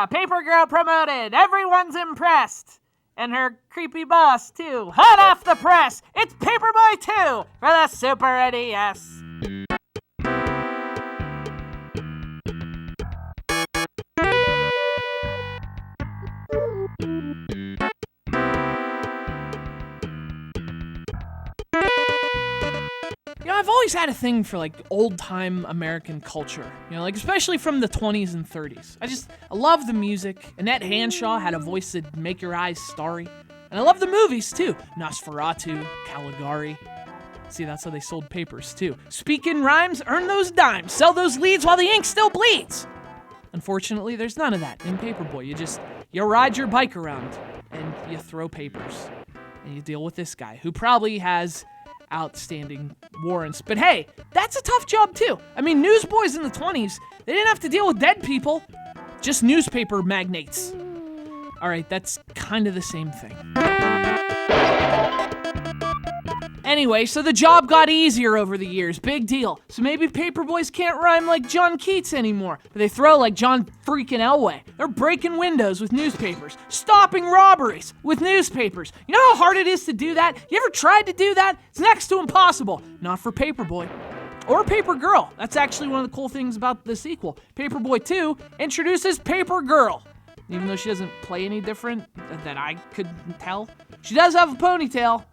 Papergirl promoted. Everyone's impressed. And her creepy boss, too. Hot off the press, it's Paperboy 2 for the Super NES. I've always had a thing for, old-time American culture. Especially from the 20s and 30s. I love the music. Annette Hanshaw had a voice that'd make your eyes starry. And I love the movies, too. Nosferatu, Caligari. See, that's how they sold papers, too. Speak in rhymes, earn those dimes, sell those leads while the ink still bleeds. Unfortunately, there's none of that in Paperboy. You ride your bike around, and you throw papers. And you deal with this guy, who probably has outstanding warrants. But hey, that's a tough job too. Newsboys in the 20s, they didn't have to deal with dead people, just newspaper magnates. Alright, that's kind of the same thing. Anyway, so the job got easier over the years. Big deal. So maybe Paperboys can't rhyme like John Keats anymore, but they throw like John freaking Elway. They're breaking windows with newspapers, stopping robberies with newspapers. You know how hard it is to do that? You ever tried to do that? It's next to impossible. Not for Paperboy. Or Papergirl. That's actually one of the cool things about the sequel. Paperboy 2 introduces Papergirl. Even though she doesn't play any different that I could tell. She does have a ponytail.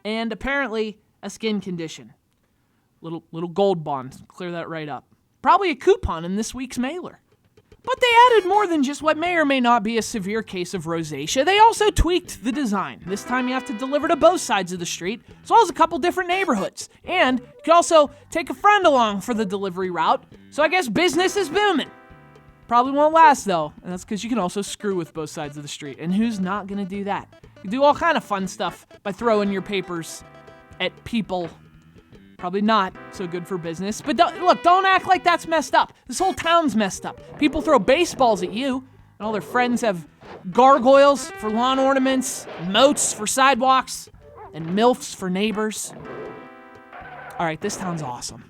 And apparently, a skin condition. Little gold bond, clear that right up. Probably a coupon in this week's mailer. But they added more than just what may or may not be a severe case of rosacea. They also tweaked the design. This time you have to deliver to both sides of the street, as well as a couple different neighborhoods. And you can also take a friend along for the delivery route. So I guess business is booming. Probably won't last though, and that's because you can also screw with both sides of the street. And who's not gonna do that? You do all kind of fun stuff by throwing your papers at people. Probably not so good for business. But don't act like that's messed up. This whole town's messed up. People throw baseballs at you, and all their friends have gargoyles for lawn ornaments, moats for sidewalks, and MILFs for neighbors. All right, this town's awesome.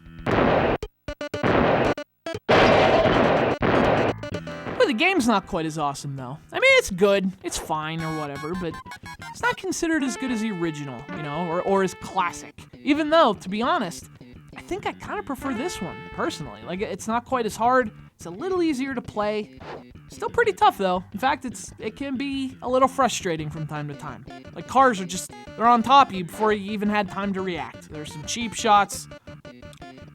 But the game's not quite as awesome, though. It's good, it's fine, or whatever, but it's not considered as good as the original, or as classic. Even though, to be honest, I think I kind of prefer this one, personally. It's not quite as hard, it's a little easier to play. Still pretty tough, though. In fact, it can be a little frustrating from time to time. Cars they're on top of you before you even had time to react. There's some cheap shots.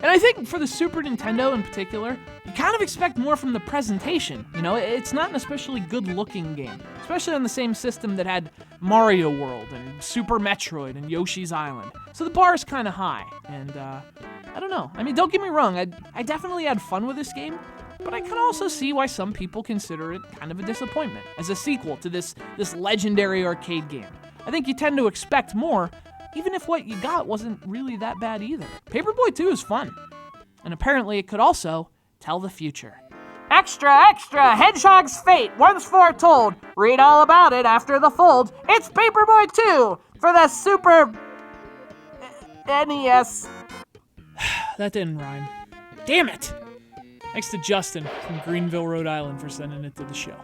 And I think for the Super Nintendo in particular, you kind of expect more from the presentation. It's not an especially good-looking game, especially on the same system that had Mario World and Super Metroid and Yoshi's Island. So the bar is kind of high, and I don't know. Don't get me wrong, I definitely had fun with this game, but I can also see why some people consider it kind of a disappointment as a sequel to this legendary arcade game. I think you tend to expect more, even if what you got wasn't really that bad either. Paperboy 2 is fun, and apparently it could also tell the future. Extra, extra! Hedgehog's fate, once foretold. Read all about it after the fold. It's Paperboy 2 for the Super NES. That didn't rhyme. Damn it! Thanks to Justin from Greenville, Rhode Island for sending it to the show.